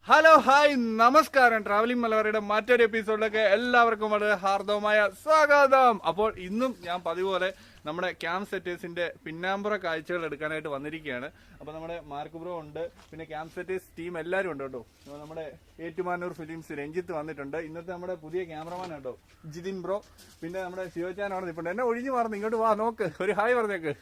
Hello hi നമസ്കാരം. Travelling മലബാറിയുടെ മറ്റൊരു എപ്പിസോഡിലേക്ക് എല്ലാവർക്കും വളരെ ഹാർദവമായ സ്വാഗതം. അപ്പോൾ ഇന്നും ഞാൻ പതിപോലെ നമ്മുടെ ക്യാമ്പ് സെറ്റേഴ്സിന്റെ പിന്നാമ്പുറ കാഴ്ചകൾ എടുക്കാനായിട്ട് വന്നിരിക്കുകയാണ്. അപ്പൊ നമ്മുടെ മാർക്ക് ബ്രോ ഉണ്ട്, പിന്നെ ക്യാമ്പ് സെറ്റേഴ്സ് ടീം എല്ലാവരും ഉണ്ട് കേട്ടോ. നമ്മുടെ ഏറ്റുമാനൂർ ഫിലിംസ് രഞ്ജിത്ത് വന്നിട്ടുണ്ട്. ഇന്നത്തെ നമ്മുടെ പുതിയ ക്യാമറമാൻ കേട്ടോ ജിതിൻ ബ്രോ. പിന്നെ നമ്മുടെ ശിവചാൻ അവിടെ നിൽപ്പുണ്ട്. എന്നെ ഒഴിഞ്ഞു മാറുന്നു, ഇങ്ങോട്ട് വാ, നോക്ക്, ഒരു ഹായ് പറഞ്ഞേക്ക്.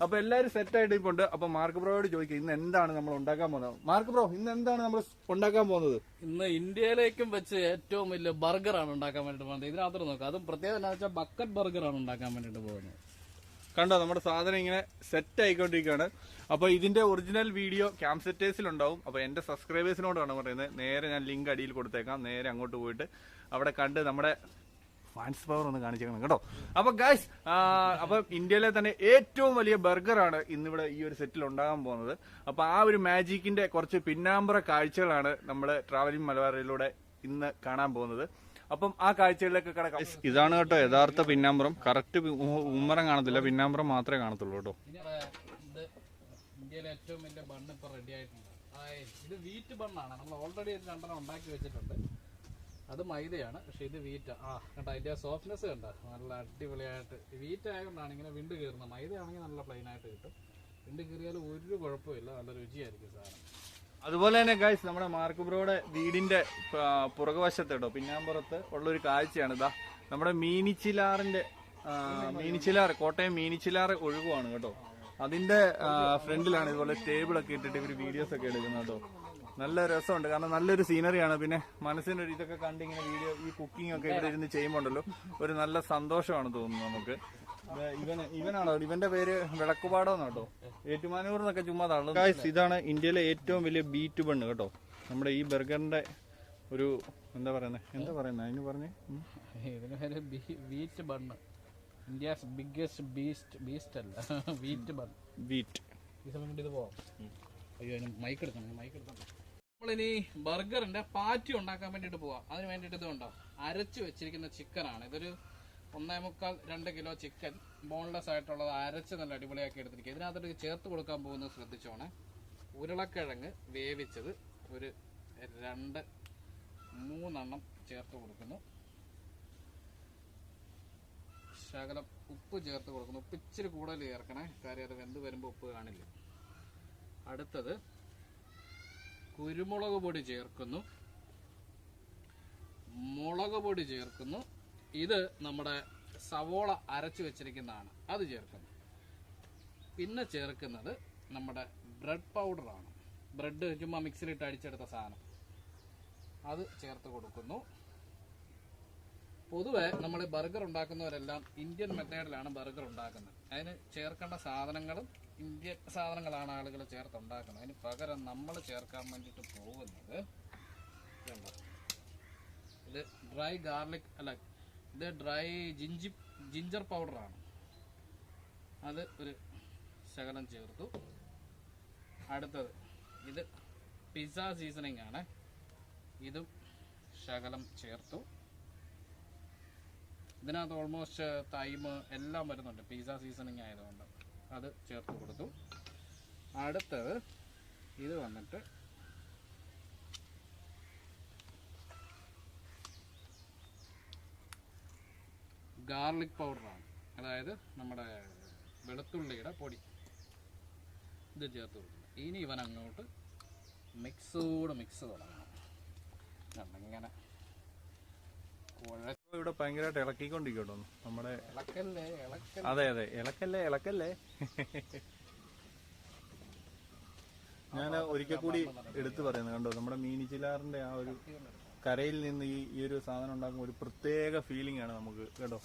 അപ്പൊ എല്ലാവരും സെറ്റ് ആയിട്ട് ഇപ്പൊ ഉണ്ട്. അപ്പൊ മാർക്ക് ബ്രോയോട് ചോദിക്കുക ഇന്ന് എന്താണ് നമ്മൾ ഉണ്ടാക്കാൻ പോകുന്നത്. മാർക്ക് ബ്രോ, ഇന്ന് എന്താണ് നമ്മൾ ഉണ്ടാക്കാൻ പോകുന്നത്? ഇന്ന് ഇന്ത്യയിലേക്കും വെച്ച് ഏറ്റവും വലിയ ബർഗറാണ് ഉണ്ടാക്കാൻ വേണ്ടിട്ട് പോകുന്നത്. ഇതിനകത്ത് നോക്കാം, അതും പ്രത്യേകത എന്താ വെച്ചാൽ ബക്കറ്റ് ബർഗറാണ് ഉണ്ടാക്കാൻ വേണ്ടിട്ട് പോകുന്നത്. കണ്ടോ, നമ്മുടെ സാധനം ഇങ്ങനെ സെറ്റ് ആയിക്കൊണ്ടിരിക്കുകയാണ്. അപ്പൊ ഇതിന്റെ ഒറിജിനൽ വീഡിയോ ക്യാമ്പ് സെറ്റേഴ്സിൽ ഉണ്ടാവും. അപ്പൊ എന്റെ സബ്സ്ക്രൈബേഴ്സിനോടാണ് പറയുന്നത്, നേരെ ഞാൻ ലിങ്ക് അടിയിൽ കൊടുത്തേക്കാം, നേരെ അങ്ങോട്ട് പോയിട്ട് അവിടെ കണ്ട് നമ്മുടെ ഫാൻസ് പവർ ഒന്ന് കാണിച്ചേക്കണം കേട്ടോ. അപ്പൊ ഗൈസ്, അപ്പൊ ഇന്ത്യയിലെ തന്നെ ഏറ്റവും വലിയ ബർഗറാണ് ഇന്നിവിടെ ഈ ഒരു സെറ്റിൽ ഉണ്ടാകാൻ പോകുന്നത്. അപ്പൊ ആ ഒരു മാജിക്കിന്റെ കുറച്ച് പിന്നാമ്പുറ കാഴ്ചകളാണ് നമ്മൾ ട്രാവലിംഗ് മലബാറിലൂടെ ഇന്ന് കാണാൻ പോകുന്നത്. അപ്പം ആ കാഴ്ചകളിലേക്ക് കിടക്കാം. ഇതാണ് കേട്ടോ യഥാർത്ഥ പിന്നാമ്പുറം. കറക്റ്റ് ഉമ്മറം കാണത്തില്ല, പിന്നാമ്പുറം മാത്രമേ കാണത്തുള്ളൂ കേട്ടോ. ഇന്ത്യയിലെ ഏറ്റവും വലിയ ബണ്ണ് ഇപ്പൊ റെഡി ആയിട്ടുണ്ട്. ഇത് വീറ്റ് ബണ്ണാണ്. നമ്മൾ ഓൾറെഡി രണ്ടെണ്ണം ഉണ്ടാക്കി വെച്ചിട്ടുണ്ട്. അത് മൈദയാണ്, പക്ഷെ ഇത് വീറ്റ്. കണ്ട അതിന്റെ സോഫ്റ്റ്നെസ് കണ്ട, നല്ല അടിപൊളിയായിട്ട്. വീറ്റ് ആയതുകൊണ്ടാണ് ഇങ്ങനെ വിണ്ട് കയറുന്നത്. മൈദയാണെങ്കിൽ നല്ല പ്ലെയിൻ ആയിട്ട് കിട്ടും. വിണ്ട് കയറിയാൽ ഒരു കുഴപ്പമില്ല, നല്ല രുചിയായിരിക്കും സാധനം. അതുപോലെ തന്നെ ഗൈസ്, നമ്മുടെ മാർക്ക് ബ്രോയുടെ വീടിന്റെ പുറകുവശത്ത് കേട്ടോ പിന്നാമ്പുറത്ത് ഉള്ളൊരു കാഴ്ചയാണ് ഇതാ. നമ്മുടെ മീനിച്ചിലാർ കോട്ടയം മീനിച്ചിലാർ ഒഴുകുവാണ് കേട്ടോ. അതിന്റെ ഫ്രണ്ടിലാണ് ഇതുപോലെ ടേബിളൊക്കെ ഇട്ടിട്ട് ഇവർ വീഡിയോസ് ഒക്കെ എടുക്കുന്നത് കേട്ടോ. നല്ല രസമുണ്ട്, കാരണം നല്ലൊരു സീനറിയാണ്. പിന്നെ മനസ്സിനൊരു ഇതൊക്കെ കണ്ടിങ്ങനെ വീഡിയോ, ഈ കുക്കിംഗ് ഒക്കെ ഇവിടെ ഇരുന്ന് ചെയ്യുമ്പോണ്ടല്ലോ ഒരു നല്ല സന്തോഷമാണ് തോന്നുന്നത് നമുക്ക്. ഇവനാണോ, ഇവന്റെ പേര് വിളക്കുപാടോന്ന് കേട്ടോ. ഏറ്റുമാനൂർ എന്നൊക്കെ ചുമ്മാ തള്ളും. ഇതാണ് ഇന്ത്യയിലെ ഏറ്റവും വലിയ ബീറ്റ് ബണ്ണ് കേട്ടോ. നമ്മുടെ ഈ ബർഗറിന്റെ ഒരു എന്താ പറയുന്നത് അതിന് പറഞ്ഞേ, ഇതിന് പേര് wheat bun. India's biggest beast അല്ല, വീറ്റ് ബൺ. വീറ്റ്. ഈ സമയം ഇത് പോവാം. അയ്യോ, അതിന് മൈക്ക് എടുക്കണം. നമ്മളിനി ബർഗറിന്റെ പാറ്റി ഉണ്ടാക്കാൻ വേണ്ടിട്ട് പോവാം. അതിന് വേണ്ടിട്ട് ഇത് ഉണ്ടോ, അരച്ചു വെച്ചിരിക്കുന്ന ചിക്കനാണ്. ഇതൊരു 1.25-2 കിലോ ചിക്കൻ ബോൺലെസ് ആയിട്ടുള്ളത് അരച്ച് നല്ല അടിപൊളിയാക്കി എടുത്തിരിക്കുക. ഇതിനകത്തോട്ട് ചേർത്ത് കൊടുക്കാൻ പോകുന്നത് ശ്രദ്ധിച്ചോണേ. ഉരുളക്കിഴങ്ങ് വേവിച്ചത് ഒരു 2-3 ചേർത്ത് കൊടുക്കുന്നു. ശകലം ഉപ്പ് ചേർത്ത് കൊടുക്കുന്നു. ഉപ്പ് ഇച്ചിരി കൂടുതൽ ചേർക്കണേ, കാര്യം അത് വെന്ത് വരുമ്പോൾ ഉപ്പ് കാണില്ല. അടുത്തത് കുരുമുളക് പൊടി ചേർക്കുന്നു, മുളക് പൊടി ചേർക്കുന്നു. ഇത് നമ്മുടെ സവോള അരച്ചു വെച്ചിരിക്കുന്നതാണ്, അത് ചേർക്കുന്നു. പിന്നെ ചേർക്കുന്നത് നമ്മുടെ ബ്രെഡ് പൗഡറാണ്. ബ്രെഡ് ചുമ്മാ മിക്സിയിലിട്ട് അടിച്ചെടുത്ത സാധനം, അത് ചേർത്ത് കൊടുക്കുന്നു. പൊതുവെ നമ്മൾ ബർഗർ ഉണ്ടാക്കുന്നവരെല്ലാം ഇന്ത്യൻ മെത്തേഡിലാണ് ബർഗർ ഉണ്ടാക്കുന്നത്. അതിന് ചേർക്കേണ്ട സാധനങ്ങളും ഇന്ത്യൻ സാധനങ്ങളാണ് ആളുകൾ ചേർത്തുണ്ടാക്കുന്നത്. അതിന് പകരം നമ്മൾ ചേർക്കാൻ വേണ്ടിയിട്ട് പോകുന്നത് ഇത് ഡ്രൈ ഗാർലിക് അല്ല, ഇത് ഡ്രൈ ജിഞ്ചർ പൗഡറാണ്. അത് ഒരു ശകലം ചേർത്തു. അടുത്തത് ഇത് പിസ്സ സീസണിങ് ആണ്, ഇതും ശകലം ചേർത്തു. ഇതിനകത്ത് ഓൾമോസ്റ്റ് തൈമ് എല്ലാം വരുന്നുണ്ട്, പിസ്സ സീസണിങ് ആയതുകൊണ്ട് അത് ചേർത്ത് കൊടുത്തു. അടുത്തത് ഇത് വന്നിട്ട് ഗാർലിക് പൗഡറാണ്, അതായത് നമ്മുടെ വെളുത്തുള്ളിയുടെ പൊടി. ഇത് ചേർത്ത് കൊടുക്കുന്നു. ഇനി ഇവൻ അങ്ങോട്ട് മിക്സ് തുടങ്ങണം. ഇങ്ങനെ ഇവിടെ ഭയങ്കരമായിട്ട് ഇളക്കിക്കൊണ്ടിരിക്കട്ടോ നമ്മുടെ. അതെ ഇളക്കല്ലേ. ഞാൻ ഒരിക്കൽ കൂടി എടുത്തു പറയുന്നത് കണ്ടോ, നമ്മുടെ മീനിച്ചിലാറിന്റെ ആ ഒരു കരയിൽ നിന്ന് ഈ ഒരു സാധനം ഉണ്ടാക്കുമ്പോൾ ഒരു പ്രത്യേക ഫീലിംഗ് ആണ് നമുക്ക് കേട്ടോ.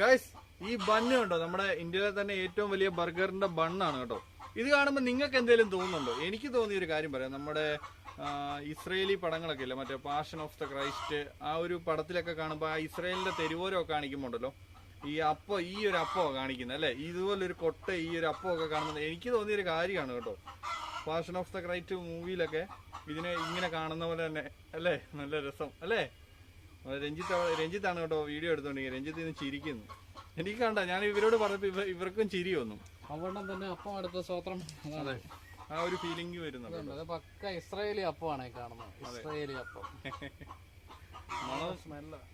ഗൈസ്, ഈ ബണ്ണ് കണ്ടോ, നമ്മുടെ ഇന്ത്യയിലെ തന്നെ ഏറ്റവും വലിയ ബർഗറിന്റെ ബണ്ണാണ് കേട്ടോ. ഇത് കാണുമ്പോൾ നിങ്ങൾക്ക് എന്തെങ്കിലും തോന്നുന്നുണ്ടോ? എനിക്ക് തോന്നിയൊരു കാര്യം പറയാം. നമ്മുടെ ഇസ്രയേലി പടങ്ങളൊക്കെ ഇല്ല, മറ്റേ പാഷൻ ഓഫ് ദ ക്രൈസ്റ്റ്, ആ ഒരു പടത്തിലൊക്കെ കാണുമ്പോൾ ആ ഇസ്രയേലിന്റെ തെരുവോരമൊക്കെ കാണിക്കുമ്പോണ്ടല്ലോ, ഈ ഒരു അപ്പമാണ് കാണിക്കുന്നത് അല്ലേ, ഇതുപോലൊരു കൊട്ട ഈ ഒരു അപ്പമൊക്കെ കാണുന്നത് എനിക്ക് തോന്നിയൊരു കാര്യമാണ് കേട്ടോ. പാഷൻ ഓഫ് ദ ക്രൈസ്റ്റ് മൂവിയിലൊക്കെ ഇതിനെ ഇങ്ങനെ കാണുന്ന പോലെ തന്നെ അല്ലേ, നല്ല രസം അല്ലേ. രഞ്ജിത്താണ് കേട്ടോ വീഡിയോ എടുത്തോണ്ടെങ്കിൽ. രഞ്ജിത്ത് ഇന്ന് ചിരിക്കുന്നു. എനിക്ക് കണ്ട, ഞാൻ ഇവരോട് പറഞ്ഞപ്പോ ഇവർക്കും ചിരി വന്നു. അവിടെ തന്നെ അപ്പം അടുത്ത സ്വത്രം. അതെ, ആ ഒരു ഫീലിംഗ് വരുന്നുണ്ട്. അത് പക്ക ഇസ്രായേലി അപ്പമാണ് കാണുന്നത്. ഇസ്രായേലി അപ്പം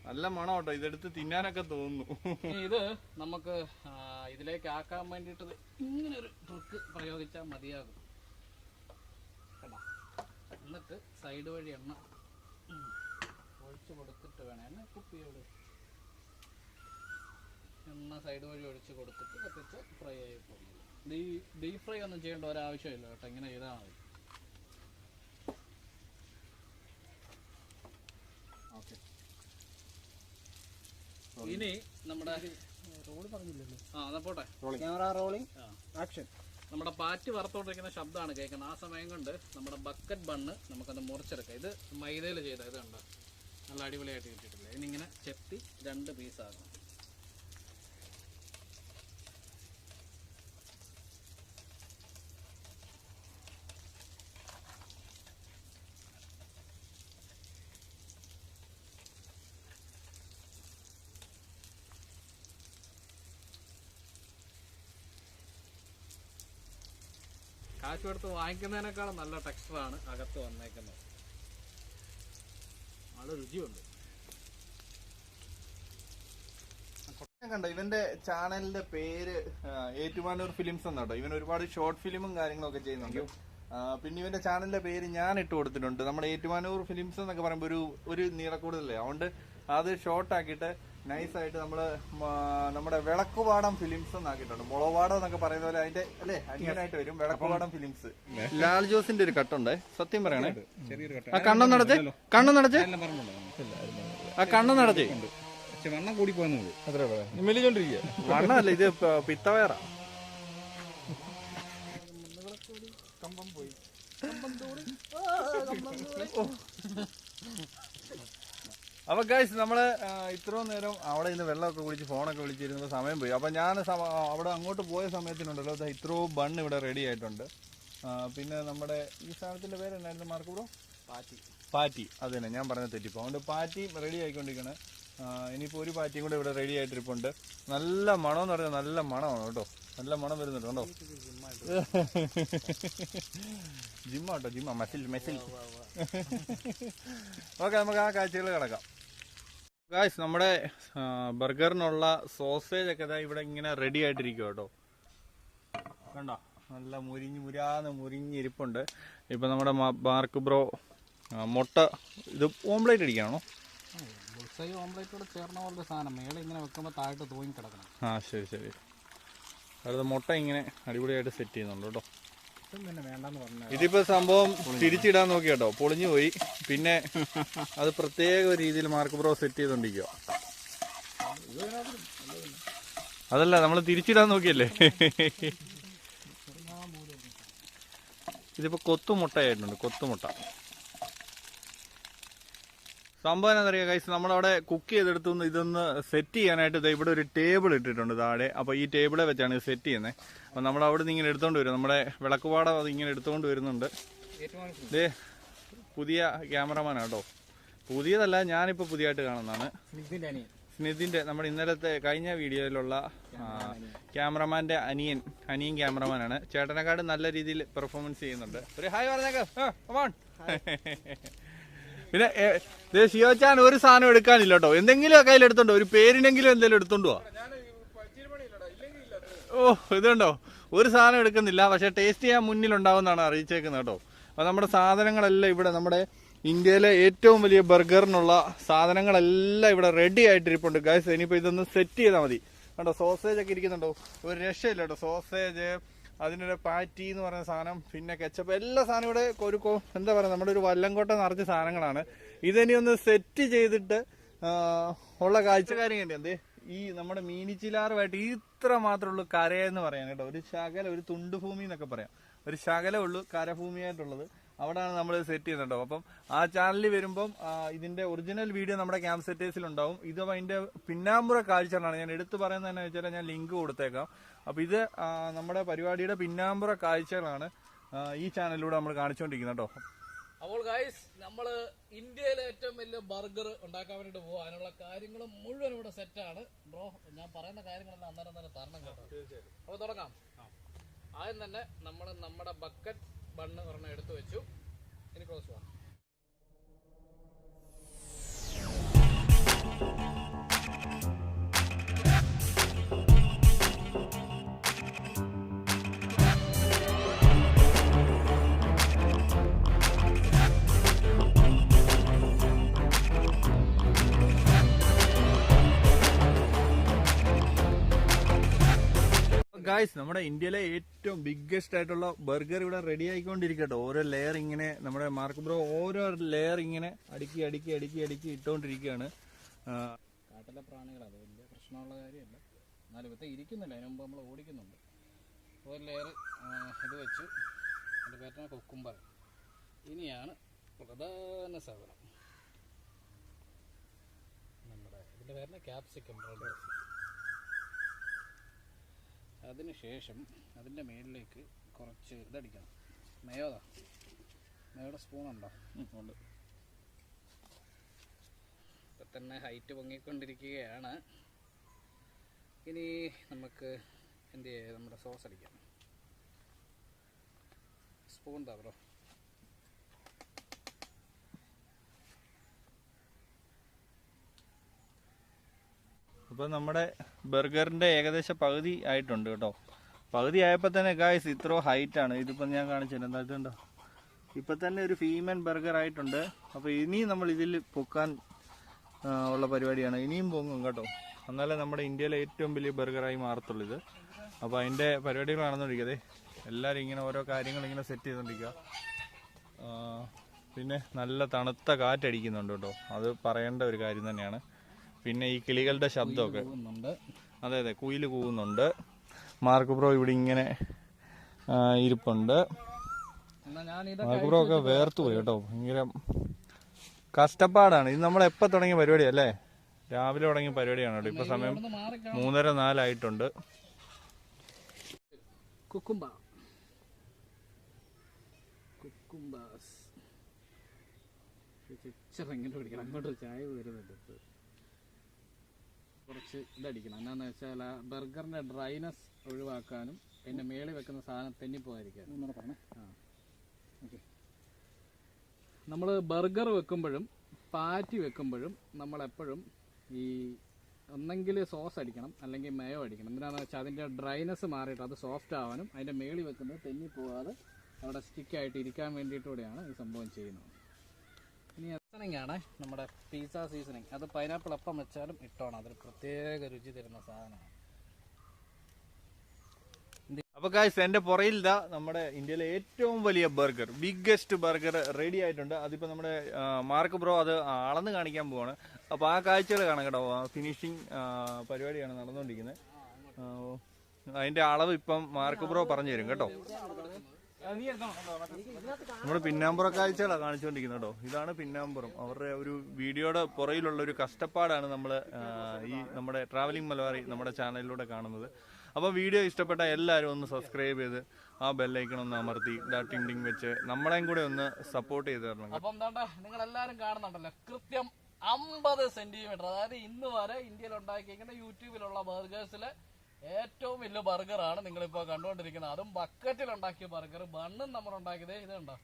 നല്ല മണം കേട്ടോ, ഇതെടുത്ത് തിന്നാനൊക്കെ തോന്നുന്നു. ഇത് നമുക്ക് ഇതിലേക്ക് ആക്കാൻ വേണ്ടിട്ട് ഇങ്ങനെ ഒരു ട്രിക്ക് പ്രയോഗിച്ചാൽ മതിയാകും. എന്നിട്ട് സൈഡ് വഴി എണ്ണ ഒഴിച്ചു കൊടുത്തിട്ട് വേണം, എണ്ണ കുപ്പിയോട് എണ്ണ സൈഡ് വഴി ഒഴിച്ച് കൊടുത്തിട്ട് കത്തിച്ച് ഫ്രൈ ആയി പോകും. ഡീപ് ഫ്രൈ ഒന്നും ചെയ്യേണ്ട ഒരാവശ്യമില്ല കേട്ടോ, ഇങ്ങനെ ചെയ്താൽ മതി. ഇനി നമ്മുടെ പോട്ടെ, നമ്മുടെ പാറ്റ് വറുത്തോണ്ടിരിക്കുന്ന ശബ്ദമാണ് കേൾക്കുന്നത്. ആ സമയം കൊണ്ട് നമ്മുടെ ബക്കറ്റ് ബണ്ണ് നമുക്കത് മുറിച്ചെടുക്കാം. ഇത് മൈദയിൽ ചെയ്ത ഇത് കണ്ടോ, നല്ല അടിപൊളിയായിട്ട് കിട്ടിയിട്ടില്ല. ഇനിങ്ങനെ ചെത്തി 2 പീസാക്കണം. കാശ് കൊടുത്ത് വാങ്ങിക്കുന്നതിനേക്കാളും നല്ല ടെക്സ്ചറാണ് അകത്ത് വന്നേക്കുന്നത്. നല്ല രുചിയുണ്ട്. കണ്ടോ, ഇവന്റെ ചാനലിന്റെ പേര് ഏറ്റുമാനൂർ ഫിലിംസ് എന്നാട്ടോ. ഇവൻ ഒരുപാട് ഷോർട്ട് ഫിലിമും കാര്യങ്ങളൊക്കെ ചെയ്യുന്നുണ്ട്. പിന്നെ ഇവന്റെ ചാനലിന്റെ പേര് ഞാൻ ഇട്ട് കൊടുത്തിട്ടുണ്ട്. നമ്മുടെ ഏറ്റുമാനൂർ ഫിലിംസ് എന്നൊക്കെ പറയുമ്പോൾ ഒരു നീളക്കൂടുതലേ, അതുകൊണ്ട് അത് ഷോർട്ട് ആക്കിയിട്ട് നൈസായിട്ട് നമ്മുടെ വിളക്കുപാടം ഫിലിംസ് എന്നാക്കിയിട്ടുണ്ട്. മുളവാടം എന്നൊക്കെ പറയുന്ന പോലെ അതിന്റെ അല്ലേ അന്യനായിട്ട് വരും വിളക്കുപാടം ഫിലിംസ്. ലാൽ ജോസിന്റെ ഒരു കട്ടുണ്ട്, സത്യം പറയണേ. ആ കണ്ണം നടച്ചേ, കണ്ണം നടച്ചേ, ആ കണ്ണം നടച്ചേ. വണ്ണം കൂടി പോയെന്നു മെലിച്ചോണ്ടിരിക്കുക. വണ്ണമല്ല, ഇത് പിത്തവയറാ. അപ്പൊ ഗൈസ്, നമ്മള് ഇത്രയും നേരം അവിടെ ഇന്ന് വെള്ളമൊക്കെ കുടിച്ച് ഫോണൊക്കെ വിളിച്ചിരുന്നപ്പോൾ സമയം പോയി. അപ്പൊ ഞാൻ അവിടെ അങ്ങോട്ട് പോയ സമയത്തിനുണ്ടല്ലോ ഇത്രയും ബണ്ണ് ഇവിടെ റെഡി ആയിട്ടുണ്ട്. പിന്നെ നമ്മുടെ ഈ സാധനത്തിന്റെ പേര് എന്നായിരുന്നു മാർക്ക് ബ്രോ? പാറ്റി. അത് തന്നെ, ഞാൻ പറഞ്ഞ തെറ്റിപ്പോ. അതുകൊണ്ട് പാറ്റി റെഡി ആയിക്കൊണ്ടിരിക്കണേ. ഇനിയിപ്പോ ഒരു പാറ്റിയും കൂടെ ഇവിടെ റെഡി ആയിട്ടിരിപ്പുണ്ട്. നല്ല മണം എന്ന് പറഞ്ഞാൽ നല്ല മണമാണ് കേട്ടോ, നല്ല മണം വരുന്നുണ്ട് കേട്ടോ. ജിമ്മാട്ടോ, ജിമ്മ, മെസിൽ. ഓക്കെ, നമുക്ക് ആ കാഴ്ചകൾ കിടക്കാം. ഗായ്സ്, നമ്മുടെ ബർഗറിനുള്ള സോസേജ് ഒക്കെ ഇവിടെ ഇങ്ങനെ റെഡി ആയിട്ടിരിക്കും കേട്ടോ. കണ്ടോ, നല്ല മുരിഞ്ഞിരിപ്പുണ്ട്. ഇപ്പൊ നമ്മുടെ മാർക്ക് ബ്രോ മുട്ട ഇത് ഓംലേറ്റ് അടിക്കാണോ? ഓംലേറ്റോട് ചേർന്ന പോലൊരു സാധനം മേളിൽ ഇങ്ങനെ വെക്കുമ്പോൾ താഴോട്ട് തൂങ്ങി കിടക്കണം. ആ ശരി. അടുത്ത മുട്ട ഇങ്ങനെ അടിപൊളിയായിട്ട് സെറ്റ് ചെയ്യുന്നുണ്ട് കേട്ടോ. ഇതിപ്പോ സംഭവം തിരിച്ചിടാൻ നോക്കി കേട്ടോ, പൊളിഞ്ഞു പോയി. പിന്നെ അത് പ്രത്യേക രീതിയിൽ മാർക്ക് ബ്രോ സെറ്റ് ചെയ്തോണ്ടിരിക്കുക. അതല്ല, നമ്മൾ തിരിച്ചിടാൻ നോക്കിയല്ലേ. ഇതിപ്പോ കൊത്തുമുട്ടയായിട്ടുണ്ട്, കൊത്തുമുട്ട. സംഭവം എന്താണെന്നറിയാം ഗൈസ്, നമ്മളവിടെ കുക്ക് ചെയ്തെടുത്തു ഇതൊന്ന് സെറ്റ് ചെയ്യാനായിട്ട് ഇവിടെ ഒരു ടേബിൾ ഇട്ടിട്ടുണ്ട് താഴെ. അപ്പൊ ഈ ടേബിളെ വെച്ചാണ് ഇത് സെറ്റ് ചെയ്യുന്നത്. അപ്പൊ നമ്മൾ അവിടെ നിന്ന് ഇങ്ങനെ എടുത്തോണ്ട് വരും, നമ്മുടെ വിളക്കുപാടം അത് ഇങ്ങനെ എടുത്തോണ്ട് വരുന്നുണ്ട്. ഇതേ പുതിയ ക്യാമറമാനാണ് കേട്ടോ, പുതിയതല്ല, ഞാനിപ്പോ പുതിയതായിട്ട് കാണുന്നതാണ്. സ്നിതിന്റെ നമ്മുടെ ഇന്നലത്തെ കഴിഞ്ഞ വീഡിയോയിലുള്ള ക്യാമറമാന്റെ അനിയൻ ക്യാമറമാനാണ്. ചേട്ടനെക്കാട് നല്ല രീതിയിൽ പെർഫോമൻസ് ചെയ്യുന്നുണ്ട്. ഒരു ഹായ് പറഞ്ഞേക്കാം. പിന്നെ ഷിയോച്ചാൻ ഒരു സാധനം എടുക്കാനില്ല കേട്ടോ, എന്തെങ്കിലും കയ്യിൽ എടുത്തോണ്ടോ, ഒരു പേരിനെങ്കിലും എന്തെങ്കിലും എടുത്തോണ്ട് പോവാ. ഓ, ഇതുണ്ടോ, ഒരു സാധനം എടുക്കുന്നില്ല, പക്ഷെ ടേസ്റ്റ് ചെയ്യാൻ മുന്നിലുണ്ടാവുമെന്നാണ് അറിയിച്ചേക്കുന്നത് കേട്ടോ. അപ്പൊ നമ്മുടെ സാധനങ്ങളെല്ലാം ഇവിടെ, നമ്മുടെ ഇന്ത്യയിലെ ഏറ്റവും വലിയ ബർഗറിനുള്ള സാധനങ്ങളെല്ലാം ഇവിടെ റെഡി ആയിട്ടിരിപ്പുണ്ട് ഗൈസ്. ഇനിയിപ്പോ ഇതൊന്ന് സെറ്റ് ചെയ്താൽ മതി. കേട്ടോ, സോസേജ് ഒക്കെ ഇരിക്കുന്നുണ്ടോ, ഒരു രക്ഷയില്ല കേട്ടോ. സോസേജ്, അതിനൊരു പാറ്റി എന്ന് പറയുന്ന സാധനം, പിന്നെ കെച്ചപ്പ്, എല്ലാ സാധനം ഇവിടെ ഒരു എന്താ പറയുക, നമ്മുടെ ഒരു വല്ലംകോട്ട നിറച്ച സാധനങ്ങളാണ്. ഇതിനി ഒന്ന് സെറ്റ് ചെയ്തിട്ട് ഉള്ള കാഴ്ചക്കാര്യം കണ്ടേ, എന്തേ ഈ നമ്മുടെ മീനിച്ചിലാറുമായിട്ട് ഇത്ര മാത്രമേ ഉള്ളൂ കരയെന്ന് പറയാൻ കേട്ടോ. ഒരു ശകല, ഒരു തുണ്ടുഭൂമി എന്നൊക്കെ പറയാം, ഒരു ശകലേ ഉള്ളൂ കരഭൂമിയായിട്ടുള്ളത്. അവിടെയാണ് നമ്മൾ സെറ്റ് ചെയ്യുന്നുണ്ടോ. അപ്പം ആ ചാനലിൽ വരുമ്പം ഇതിന്റെ ഒറിജിനൽ വീഡിയോ നമ്മുടെ ക്യാമ്പ് സെറ്റേഴ്സിൽ ഉണ്ടാവും. ഇത് അതിന്റെ പിന്നാമ്പുറ കാഴ്ചകളാണ്. ഞാൻ എടുത്തു പറയുന്നത് തന്നെ വെച്ചാൽ ഞാൻ ലിങ്ക് കൊടുത്തേക്കാം. അപ്പൊ ഇത് നമ്മുടെ പരിപാടിയുടെ പിന്നാമ്പുറ കാഴ്ചകളാണ് ഈ ചാനലിലൂടെ നമ്മൾ കാണിച്ചുകൊണ്ടിരിക്കുന്നത് കേട്ടോ. അപ്പോൾ ഗൈസ്, നമ്മള് ഇന്ത്യയിലെ ഏറ്റവും വലിയ ബർഗർ ഉണ്ടാക്കാൻ വേണ്ടിട്ട് പോവാ. അതിനുള്ള കാര്യങ്ങളും മുഴുവൻ ഇവിടെ സെറ്റാണ് ബ്രോ. ഞാൻ പറയുന്ന കാര്യങ്ങളെല്ലാം അന്നേരം തന്നെ തരണം കേട്ടോ. അപ്പൊ തുടങ്ങാം. ആദ്യം തന്നെ നമ്മൾ നമ്മുടെ ബക്കറ്റ് ബണ്ണ് ഒരെണ്ണം എടുത്തു വെച്ചു. ഇനി ക്ലോസ് ചെയ്യാം. ഗായ്സ്, നമ്മുടെ ഇന്ത്യയിലെ ഏറ്റവും ബിഗ്ഗസ്റ്റ് ആയിട്ടുള്ള ബർഗർ ഇവിടെ റെഡി ആയിക്കൊണ്ടിരിക്കട്ടോ. ഓരോ ലെയർ ഇങ്ങനെ നമ്മുടെ മാർക്ക് ബ്രോ ഓരോ ലെയർ ഇങ്ങനെ അടുക്കി അടുക്കി അടുക്കി അടുക്കി ഇട്ടുകൊണ്ടിരിക്കുകയാണ്. കാട്ടിലെ പ്രാണികൾ അത് വലിയ പ്രശ്നമുള്ള കാര്യമല്ല, എന്നാലും ഇവത്തെ ഇരിക്കുന്നില്ല. അതിന് മുമ്പ് നമ്മൾ ഓടിക്കുന്നുണ്ട്. ഒരു ലെയർ ഇത് വെച്ചു. അതിൻ്റെ പേരാണ് കുക്കുംബർ. ഇനിയാണ് പ്രധാന സാധനം നമ്മുടെ ഇതിൻ്റെ പേരാണ് ക്യാപ്സിക്കം. അതിനുശേഷം അതിൻ്റെ മേളിലേക്ക് കുറച്ച് ഇതടിക്കണം. മേയോയുടെ സ്പൂണുണ്ടോ? ഉണ്ട്. ഇപ്പം തന്നെ ഹൈറ്റ് പൊങ്ങിക്കൊണ്ടിരിക്കുകയാണ്. ഇനി നമുക്ക് എന്ത് ചെയ്യാം, നമ്മുടെ സോസ് അടിക്കാം. സ്പൂൺ താ ബ്രോ. അപ്പോൾ നമ്മുടെ ബർഗറിൻ്റെ ഏകദേശം പകുതി ആയിട്ടുണ്ട് കേട്ടോ. പകുതി ആയപ്പോൾ തന്നെ ഗായ്സ് ഇത്ര ഹൈറ്റാണ്. ഇതിപ്പോൾ ഞാൻ കാണിച്ചില്ല, എന്താ ഇതുണ്ടോ, ഇപ്പം തന്നെ ഒരു ഫീമൻ ബർഗർ ആയിട്ടുണ്ട്. അപ്പോൾ ഇനിയും നമ്മൾ ഇതിൽ പൊക്കാൻ ഉള്ള പരിപാടിയാണ്. ഇനിയും പൊങ്ങും കേട്ടോ. എന്നാലേ നമ്മുടെ ഇന്ത്യയിലെ ഏറ്റവും വലിയ ബർഗറായി മാറത്തുള്ളൂ ഇത്. അപ്പോൾ അതിൻ്റെ പരിപാടികൾ നടന്നുകൊണ്ടിരിക്കുന്നത്. എല്ലാവരും ഇങ്ങനെ ഓരോ കാര്യങ്ങൾ ഇങ്ങനെ സെറ്റ് ചെയ്തുകൊണ്ടിരിക്കുക. പിന്നെ നല്ല തണുത്ത കാറ്റടിക്കുന്നുണ്ട് കേട്ടോ, അത് പറയേണ്ട ഒരു കാര്യം തന്നെയാണ്. പിന്നെ ഈ കിളികളുടെ ശബ്ദമൊക്കെ, അതെ അതെ, കുയില് കൂവുന്നുണ്ട്. മാർക്ക് ബ്രോ ഇവിടെ ഇങ്ങനെ ഇരിപ്പുണ്ട്. മാർക്ക് ബ്രോ ഒക്കെ വേർത്തു പോയി കേട്ടോ. ഭയങ്കര കഷ്ടപ്പാടാണ് ഇത്. നമ്മൾ എപ്പോൾ തുടങ്ങിയ പരിപാടിയാ അല്ലേ? രാവിലെ തുടങ്ങിയ പരിപാടിയാണ് കേട്ടോ. ഇപ്പൊ സമയം 3:30-4 ആയിട്ടുണ്ട്. അങ്ങോട്ട് ചായ വരുന്നുണ്ട്. കുറച്ച് ഇതടിക്കണം. എന്നാന്ന് വെച്ചാൽ ആ ബർഗറിന്റെ ഡ്രൈനെസ് ഒഴിവാക്കാനും പിന്നെ മേളിൽ വെക്കുന്ന സാധനം തെന്നിപ്പോകാതിരിക്കാനും. നമ്മൾ ബർഗർ വെക്കുമ്പോഴും പാറ്റി വെക്കുമ്പോഴും നമ്മളെപ്പോഴും ഈ ഒന്നെങ്കിൽ സോസ് അടിക്കണം അല്ലെങ്കിൽ മേയോ അടിക്കണം. എന്തിനാണെന്ന് വെച്ചാൽ അതിൻ്റെ ഡ്രൈനെസ് മാറിയിട്ട് അത് സോഫ്റ്റ് ആവാനും അതിൻ്റെ മേളിൽ വെക്കുന്നത് തെന്നിപ്പോകാതെ അവിടെ സ്റ്റിക്കായിട്ട് ഇരിക്കാൻ വേണ്ടിയിട്ടൂടെയാണ് ഈ സംഭവം ചെയ്യുന്നത്. ഇനി സീസണിങ് ആണ് നമ്മുടെ പിസ്സ സീസണിങ്. അത് പൈനാപ്പിൾ അപ്പം വെച്ചാലും ഇട്ടോണം, അതൊരു പ്രത്യേക രുചി തരുന്ന സാധനമാണ്. അപ്പോൾ ഗായ്സ്, എൻ്റെ പുറയിൽ ഇതാ നമ്മുടെ ഇന്ത്യയിലെ ഏറ്റവും വലിയ ബർഗർ, ബിഗ്ഗസ്റ്റ് ബർഗർ റെഡി ആയിട്ടുണ്ട്. അതിപ്പോൾ നമ്മുടെ മാർക്ക് ബ്രോ അത് അളന്ന് കാണിക്കാൻ പോവാണ്. അപ്പോൾ ആ കാഴ്ചകൾ കാണാം കേട്ടോ. ഫിനിഷിങ് പരിപാടിയാണ് നടന്നുകൊണ്ടിരിക്കുന്നത്. അതിൻ്റെ അളവ് ഇപ്പം മാർക്ക് ബ്രോ പറഞ്ഞു തരും കേട്ടോ. നമ്മുടെ പിന്നാമ്പുറ കാഴ്ചകളാണ് കാണിച്ചുകൊണ്ടിരിക്കുന്നത് കേട്ടോ. ഇതാണ് പിന്നാമ്പുറം. അവരുടെ ഒരു വീഡിയോയുടെ പുറയിലുള്ള ഒരു കഷ്ടപ്പാടാണ് നമ്മൾ ഈ നമ്മുടെ ട്രാവലിംഗ് മലബാറി നമ്മുടെ ചാനലിലൂടെ കാണുന്നത്. അപ്പോൾ വീഡിയോ ഇഷ്ടപ്പെട്ട എല്ലാവരും ഒന്ന് സബ്സ്ക്രൈബ് ചെയ്ത് ആ ബെല്ലൈക്കൺ ഒന്ന് അമർത്തി ടിങ് ടിങ് വെച്ച് നമ്മളെയും കൂടെ ഒന്ന് സപ്പോർട്ട് ചെയ്ത് തരണം. അപ്പം എന്താ നിങ്ങൾ എല്ലാവരും കാണുന്നുണ്ടല്ലോ, കൃത്യം 50 സെന്റിമീറ്റർ, അതായത് ഇന്ന് വരെ ഇന്ത്യയിൽ ഉണ്ടാക്കിയിരിക്കുന്ന യൂട്യൂബിലുള്ള ബർഗേഴ്സിലെ ഏറ്റവും വലിയ ബർഗറാണ് നിങ്ങളിപ്പോൾ കണ്ടുകൊണ്ടിരിക്കുന്നത്. അതും ബക്കറ്റിൽ ഉണ്ടാക്കിയ ബർഗർ. ബണ്ണും നമ്മൾ ഉണ്ടാക്കിയത് ഇത് കണ്ടോ,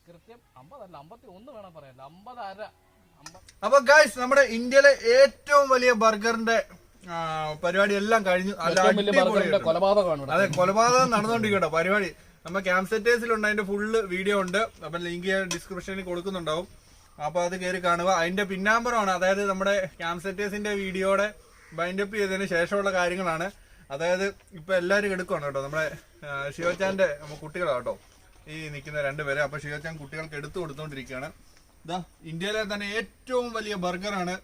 കൃത്യം 50 അല്ല 51 വേണം പറയാൻ, 50 അപ്പൊ ഗൈസ്, നമ്മുടെ ഇന്ത്യയിലെ ഏറ്റവും വലിയ ബർഗറിന്റെ പരിപാടി എല്ലാം കഴിഞ്ഞു. കൊലപാതകമാണ്. അതെ, കൊലപാതകം നടന്നുകൊണ്ടിരിക്കട്ടോ പരിപാടി. നമ്മുടെ ക്യാംസെറ്റേഴ്സിലുണ്ട്, അതിന്റെ ഫുള്ള് വീഡിയോ ഉണ്ട്. അപ്പൊ ലിങ്ക് ഡിസ്ക്രിപ്ഷനിൽ കൊടുക്കുന്നുണ്ടാവും. അപ്പൊ അത് കയറി കാണുക. അതിന്റെ പിന്നാമ്പറമാണ്, അതായത് നമ്മുടെ ക്യാംസെറ്റേഴ്സിന്റെ വീഡിയോയുടെ ബൈൻഡപ്പ് ചെയ്തതിന് ശേഷമുള്ള കാര്യങ്ങളാണ്. അതായത് ഇപ്പൊ എല്ലാവരും എടുക്കുകയാണ് കേട്ടോ. നമ്മുടെ ഷിയോച്ചാന്റെ കുട്ടികളാണ് കേട്ടോ ഈ നിൽക്കുന്ന 2 പേര്. അപ്പൊ ഷിയോച്ചാൻ കുട്ടികൾക്ക് എടുത്തു കൊടുത്തോണ്ടിരിക്കുകയാണ്. ഇതാ ഇന്ത്യയിലെ തന്നെ ഏറ്റവും വലിയ ബർഗറാണ്,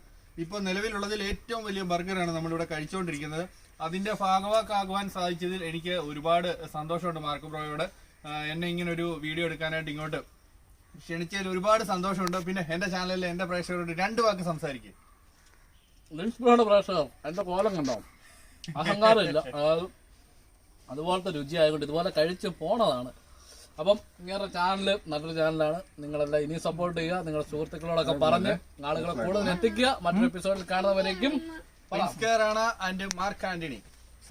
ഇപ്പൊ നിലവിലുള്ളതിൽ ഏറ്റവും വലിയ ബർഗറാണ് നമ്മളിവിടെ കഴിച്ചുകൊണ്ടിരിക്കുന്നത്. അതിന്റെ ഭാഗവാക്കാകുവാൻ സാധിച്ചതിൽ എനിക്ക് ഒരുപാട് സന്തോഷമുണ്ട്. മാർക്ക് ബ്രോയോട് എന്നെ ഇങ്ങനെ ഒരു വീഡിയോ എടുക്കാനായിട്ട് ഇങ്ങോട്ട് ക്ഷണിച്ചതിൽ ഒരുപാട് സന്തോഷമുണ്ട്. പിന്നെ എന്റെ ചാനലിൽ എന്റെ പ്രേക്ഷകരോട് 2 വാക്ക് സംസാരിക്കും. പ്രേക്ഷകർ എന്റെ കോലം കണ്ടോ, അഹങ്കാരമില്ല, അതുപോലത്തെ രുചി ആയതുകൊണ്ട് ഇതുപോലെ കഴിച്ച് പോണതാണ്. അപ്പം ഇങ്ങനെ ചാനൽ നല്ലൊരു ചാനലാണ്. നിങ്ങളെല്ലാം ഇനി സപ്പോർട്ട് ചെയ്യുക, നിങ്ങളുടെ സുഹൃത്തുക്കളോടൊക്കെ പറഞ്ഞ് ആളുകളെ കൂടുതൽ എത്തിക്കുക. മറ്റൊരു എപ്പിസോഡിൽ കാണുന്നവരേക്കും Mark Antony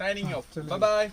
signing off. Bye by.